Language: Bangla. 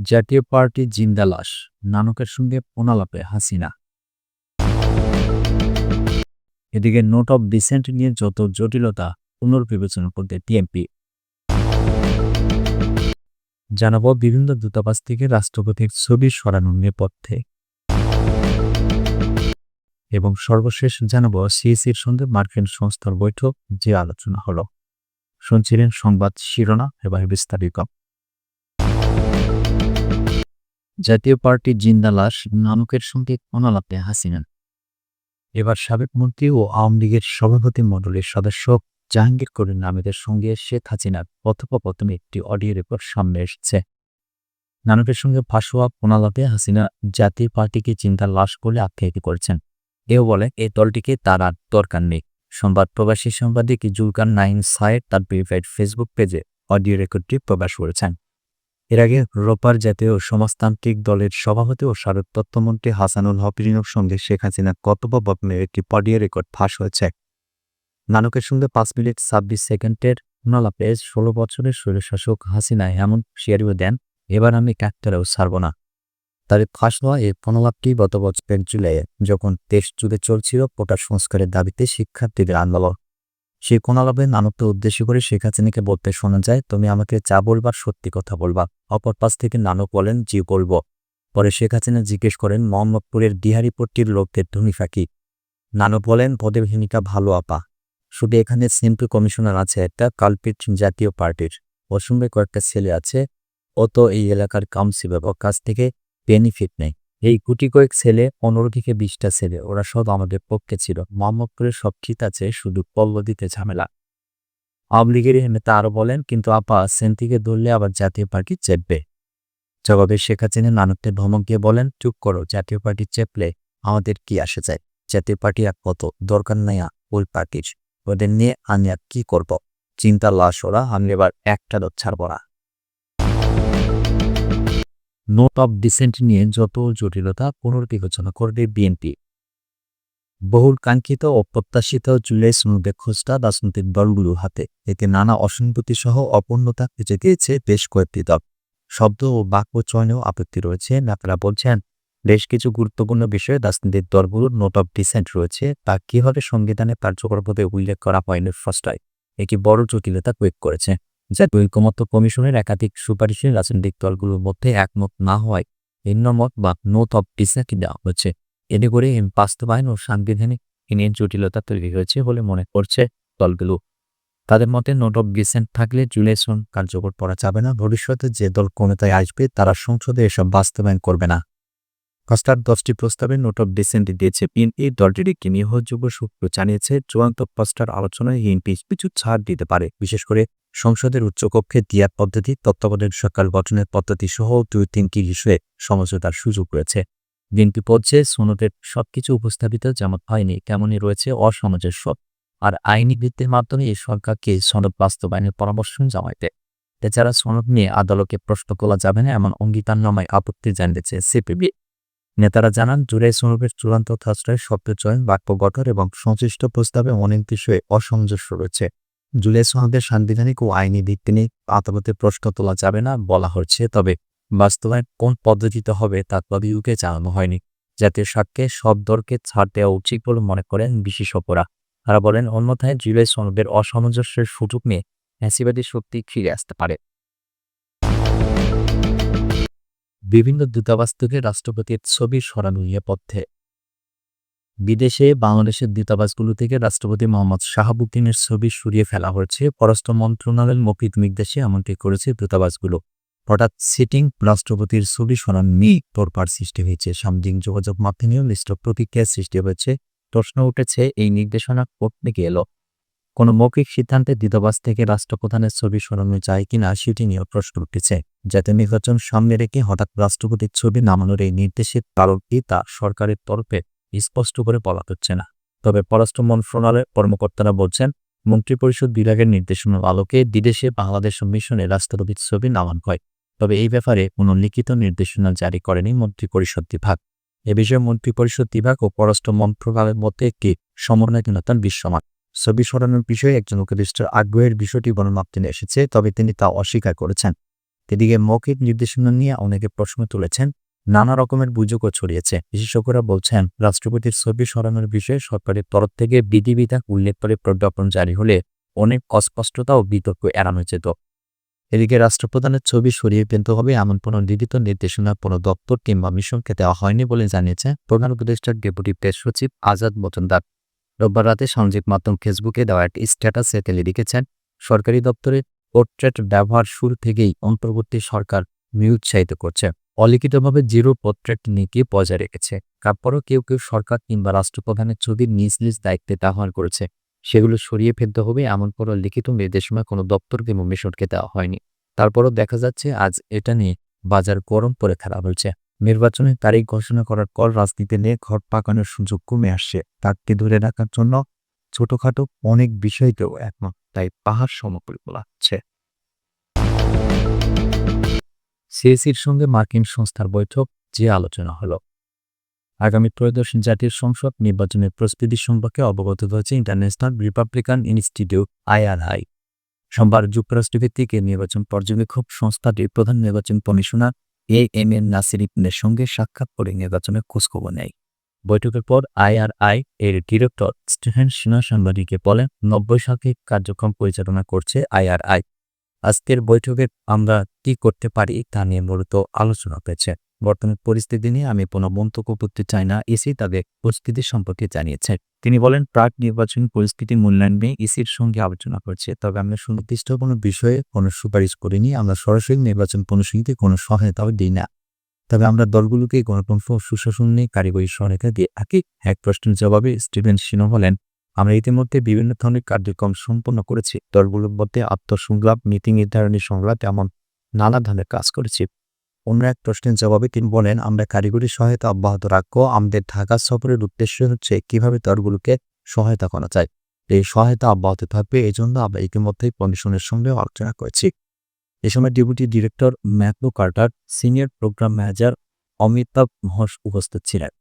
জাতীয় পার্টি জিন্দা লাশ, নানকের সঙ্গে ফোনালাপে হাসিনা। এদিকে নোট অফ ডিসেন্ট নিয়ে যত জটিলতা পুনর্বিবেচনা করতে টিএমপি। জানাবো বিভিন্ন দূতাবাস থেকে রাষ্ট্রপতির ছবি সরানোর নেপথ্যে, এবং সর্বশেষ জানাবো সিইসির সঙ্গে মার্কিন সংস্থার বৈঠক যে আলোচনা হলো। শুনছিলেন সংবাদ শিরোনাম, এবার বিস্তারিত। জাতীয় পার্টি জিন্দা লাশ, নানকের সঙ্গে ফোনালাপে হাসিনা। এবার সাবেক মন্ত্রী ও আওয়ামী লীগের সভাপতি মণ্ডলীর সদস্য জাহাঙ্গীর কবির নামেদের সঙ্গে শেখ হাসিনার কথোপকথনে একটি অডিও রেকর্ড সামনে এসেছে। নানকের সঙ্গে ফাঁসোয়া ফোনালাপে হাসিনা জাতীয় পার্টিকে চিন্তার লাশ বলে আখ্যায়িত করেছেন। এও বলে এই দলটিকে তার আর দরকার নেই। সংবাদ প্রবাসী সাংবাদিক জুলকার নাইন সায়েদ তার ভেরিফাইড ফেসবুক পেজে অডিও রেকর্ডটি প্রকাশ করেছেন। এর আগে রোববার জাতীয় সমাজতান্ত্রিক দলের সভাপতি ও সাবেক তথ্যমন্ত্রী হাসানুল হক-রিনুর সঙ্গে শেখ হাসিনার কথোপকথনের একটি অডিও রেকর্ড ফাঁস হয়েছে। নানকের সঙ্গে 5 মিনিট 26 সেকেন্ডের ফোনালাপে 16 বছরের স্বৈরশাসক হাসিনা এমন হুঁশিয়ারিও দেন, এবার আমি কাকতারেও ছাড়ব না। তার ফাঁস হওয়া এই ফোনালাপটি গত বছরের জুলাইয়ে, যখন দেশ জুড়ে চলছিল কোটা সংস্কারের দাবিতে শিক্ষার্থীদের আন্দোলন। সেই ফোনালাপে নানককে উদ্দেশ্য করে শেখ হাসিনাকে বলতে শোনা যায়, তুমি আমাকে যা বলবার সত্যি কথা বলবা। অপর পাশ থেকে নানক বলেন, জি বলব। পরে শেখ হাসিনা জিজ্ঞেস করেন, মোহাম্মদপুরের ডিহারিপট্টির লোকদের ধনিফা কি? নানক বলেন, পদের ভূমিকা ভালো আপা, শুধু এখানে সিম্পল কমিশনার আছে একটা, কালপিট জাতীয় পার্টির, ওর সঙ্গে কয়েকটা ছেলে আছে, ও তো এই এলাকার কাউন্সিলর, ওর কাছ থেকে বেনিফিট নেই। এই গুটি কয়েক ছেলে, 15 থেকে 20টা ছেলে, ওরা সব আমাদের পক্ষে ছিল। মোহাম্মদপুরের সব ঠিক আছে, শুধু পল্লদিতে ঝামেলা। আওয়ামী লীগের নেতা আরও বলেন, কিন্তু আপা সেন্টিকে ধরলে আবার জাতীয় পার্টি চেপবে। জবাবে শেখ হাসিনা নানককে ধমক দিয়ে বলেন, চুপ করো, জাতীয় পার্টি চেপলে আমাদের কি আসে যায়? জাতীয় পার্টি আর কত, দরকার নাই ওই পার্টির, ওদের নিয়ে আমি আর কি করব? চিন্তা লাশ ওরা, আমি এবার একটা দর ছাড়ব না। নোট অফ ডিসেন্ট নিয়ে যত জটিলতা পুনর্বিবেচনা করবে বিএনপি। বহুল কাঙ্ক্ষিত ও প্রত্যাশিত জুলাই সনদের খোঁজটা রাজনৈতিক দলগুলোর হাতে। এতে নানা অসঙ্গতি সহ অপূর্ণতা খুঁজে দিয়েছে বেশ কয়েকটি দল। শব্দ ও বাক্য চয়নেও আপত্তি রয়েছে। নেতারা বলছেন, বেশ কিছু গুরুত্বপূর্ণ বিষয়ে রাজনৈতিক দলগুলোর নোট অফ ডিসেন্ট রয়েছে, তা কিভাবে সংবিধানে কার্যকরভাবে উল্লেখ করা হয়নি ফস্টায় একটি বড় জটিলতা প্রয়োগ করেছে। জাতীয় ঐকমত্য কমিশনের একাধিক সুপারিশে রাজনৈতিক দলগুলোর মধ্যে একমত না হওয়ায় ভিন্নমত বা নোট অফ ডিসেন্ট দেওয়া হচ্ছে। এতে করে বাস্তবায়ন ও সাংবিধানিক নিয়ে জটিলতা তৈরি হয়েছে বলে মনে করছে দলগুলো। তাদের মতে নোট অফ ডিসেন্ট থাকলে জুলাই সন কার্যকর করা যাবে না। ভবিষ্যতে যে দল ক্ষমতায় আসবে তারা সংসদে এসব বাস্তবায়ন করবে না। কস্টার 10টি প্রস্তাবে নোট অফ ডিসেন্ট দিয়েছে বিএনপি। দলটির একটি নির্ভরযোগ্য সূত্র জানিয়েছে, চূড়ান্ত কস্টার আলোচনায় বিএনপি কিছু ছাড় দিতে পারে, বিশেষ করে সংসদের উচ্চকক্ষে দিয়ার পদ্ধতি, তত্ত্বাবধায়ক সরকার গঠনের পদ্ধতি সহ 2-3টি বিষয়ে সমঝোতার সুযোগ রয়েছে। বিএনপি বলছে, সনদের সবকিছু উপস্থাপিত যেমন হয়নি তেমনই রয়েছে অসামঞ্জস্য, আর আইনি ভিত্তির মাধ্যমে এই সরকারকে সনদ বাস্তবায়নের পরামর্শ জানাইতে। এছাড়া সনদ নিয়ে আদালতকে প্রশ্ন তোলা যাবে না এমন অঙ্গীকারনামায় আপত্তি জানিয়েছে সিপিবি। নেতারা জানান, জুলাই সনদের চূড়ান্ত খসড়ায় শব্দ চয়ন, বাক্য গঠন এবং সংশ্লিষ্ট প্রস্তাবে অনেক বিষয়ে অসামঞ্জস্য রয়েছে। জুলাই সনদের সাংবিধানিক ও আইনি ভিত্তি নিয়ে আদালতে প্রশ্ন তোলা যাবে না বলা হচ্ছে, তবে বাস্তবায়ন কোন পদ্ধতিতে হবে তা তবিউকে জানানো হয়নি। জাতীয় স্বার্থে সব দলকে ছাড় দেওয়া উচিত বলে মনে করেন বিশেষজ্ঞরা। তারা বলেন, অন্যথায় জুলাই সনদের অসামঞ্জস্যের সুযোগ নিয়ে ফ্যাসিবাদী শক্তি ফিরে আসতে পারে। বিভিন্ন দূতাবাস থেকে রাষ্ট্রপতির ছবি সরানো নিয়ে পথে। বিদেশে বাংলাদেশের দূতাবাসগুলো থেকে রাষ্ট্রপতি মোহাম্মদ শাহাবুদ্দিনের ছবি সরিয়ে ফেলা হয়েছে। পররাষ্ট্র মন্ত্রণালয়ের মৌখিক নির্দেশে এমনটি করেছে দূতাবাসগুলো। হঠাৎ সিটিং রাষ্ট্রপতির ছবি সরানো নিয়ে তোড়পাড় সৃষ্টি হয়েছে। সামাজিক যোগাযোগ মাধ্যমেও মিশ্র প্রতিক্রিয়ার সৃষ্টি হয়েছে। প্রশ্ন উঠেছে, এই নির্দেশনা কোত্থেকে এলো? কোনো মৌখিক সিদ্ধান্তে দূতাবাস থেকে রাষ্ট্রপ্রধানের ছবি সরানো যায় কিনা সেটি নিয়েও প্রশ্ন উঠেছে। জাতীয় নির্বাচন সামনে রেখে হঠাৎ রাষ্ট্রপতির ছবি নামানোর এই নির্দেশের কারণ কি তা সরকারের তরফে স্পষ্ট করে বলা হচ্ছে না। তবে পররাষ্ট্র মন্ত্রণালয়ের কর্মকর্তারা বলছেন, মন্ত্রিপরিষদ বিভাগের নির্দেশনার আলোকে বিদেশে বাংলাদেশ মিশনে রাষ্ট্রপতির ছবি নামানো হয়। তবে এই ব্যাপারে কোনো লিখিত নির্দেশনা জারি করেনি মন্ত্রিপরিষদ বিভাগ। এ বিষয়ে মন্ত্রিপরিষদ বিভাগ ও পররাষ্ট্র মন্ত্রণালয়ের মধ্যে একটি সমন্বয়হীনতার বিশ্বমান। ছবি সরানোর বিষয়ে একজন উপদেষ্টার আগ্রহের বিষয়টি গণমাধ্যমে এসেছে, তবে তিনি তা অস্বীকার করেছেন। এদিকে মৌখিক নির্দেশনা নিয়ে অনেকে প্রশ্ন তুলেছেন, নানা রকমের গুজবও ছড়িয়েছে। বিশেষজ্ঞরা বলছেন, রাষ্ট্রপতির ছবি সরানোর বিষয়ে সরকারের তরফ থেকে বিধিবিধান উল্লেখ করে প্রজ্ঞাপন জারি হলে অনেক অস্পষ্টতা ও বিতর্ক এড়ানো যেত। এদিকে রাষ্ট্রপ্রধানের ছবি সরিয়ে ফেলতে হবে এমন কোনো লিখিত নির্দেশনা কোনো দপ্তর কিংবা মিশনকে দেওয়া হয়নি বলে জানিয়েছে প্রধান উপদেষ্টার ডেপুটি প্রেস সচিব আজাদ মজুমদার। রোববার রাতে সামাজিক মাধ্যম ফেসবুকে দেওয়া একটি স্ট্যাটাসে তিনি লিখেছেন, সরকারি দপ্তরে পোর্ট্রেট ব্যবহার শুরু থেকেই অন্তর্বর্তী সরকার নিরুৎসাহিত করছে, অলিখিতভাবে জিরো পোর্ট্রেট নীতি বজায় রেখেছে। তারপরও কেউ কেউ সরকার কিংবা রাষ্ট্রপ্রধানের ছবি নিজ নিজ দায়িত্বে ব্যবহার করেছে, সেগুলো সরিয়ে ফেলতে হবে এমন কোনো লিখিত নির্দেশনা কোনো দপ্তর কিংবা মিশনকে দেওয়া হয়নি। তারপরও দেখা যাচ্ছে আজ এটা নিয়ে বাজার গরম করে ফেলা হয়েছে। নির্বাচনের তারিখ ঘোষণা করার পর রাজনীতি নিয়ে ঘর পাকানোর সুযোগ কমে আসছে। তাকে ধরে রাখার জন্য ছোটখাটো অনেক বিষয়কেও একমত, তাই পাহাড় সমকূল বলা হচ্ছে। সিএসির সঙ্গে মার্কিন সংস্থার বৈঠক, যে আলোচনা হলো। আগামী ত্রয়োদশ জাতীয় সংসদ নির্বাচনের প্রস্তুতি সম্পর্কে অবগত হয়েছে ইন্টারন্যাশনাল রিপাবলিকান ইনস্টিটিউট IRI। সোমবার যুক্তরাষ্ট্রভিত্তিক এই নির্বাচন পর্যবেক্ষক সংস্থাটির প্রধান নির্বাচন কমিশনার AM নাসির-দের সঙ্গে সাক্ষাৎ করে নির্বাচনের খোঁজখবর নেয়। বৈঠকের পর IRI এর ডিরেক্টর স্টিফেন সিনা সাংবাদিককে বলেন, 90 শতাধিক কার্যক্রম পরিচালনা করছে IRI। আজকের বৈঠকে আমরা কি করতে পারি তা নিয়ে মূলত আলোচনা হয়েছে। বর্তমান পরিস্থিতি নিয়ে আমি কোনো মন্তব্য করতে চাই না, ইসি তাদের পরিস্থিতি সম্পর্কে জানিয়েছে। তিনি বলেন, প্রাক নির্বাচনী পরিস্থিতি মূল্যায়ন নিয়ে ইসির সঙ্গে আলোচনা করছে, তবে আমরা সুনির্দিষ্ট কোনো বিষয়ে কোনো সুপারিশ করিনি। আমরা সরাসরি নির্বাচন কমিশনকে কোনো সহায়তাও দিই না, তবে আমরা দলগুলোকে গণতন্ত্র ও সুশাসন নিয়ে কারিগরি সহায়তা দিয়ে থাকি। এক প্রশ্নের জবাবে স্টিভেন সিনো বলেন, আমরা ইতিমধ্যে বিভিন্ন ধরনের কার্যক্রম সম্পন্ন করেছি। দলগুলোর মধ্যে আত্মসংলাপ, নীতি নির্ধারণী সংলাপ এমন নানা ধরনের কাজ করেছি। অন্য এক প্রশ্নের জবাবে তিনি বলেন, আমরা কারিগরি সহায়তা অব্যাহত রাখবো। আমাদের ঢাকা সফরের উদ্দেশ্য হচ্ছে কিভাবে দলগুলোকে সহায়তা করা যায়। এই সহায়তা অব্যাহত থাকবে, এই জন্য আমরা ইতিমধ্যেই কমিশনের সঙ্গে আলোচনা করেছি। এ সময় deputy director Matthew Carter, senior programme manager Amitabh Ghosh উপস্থিত ছিলেন।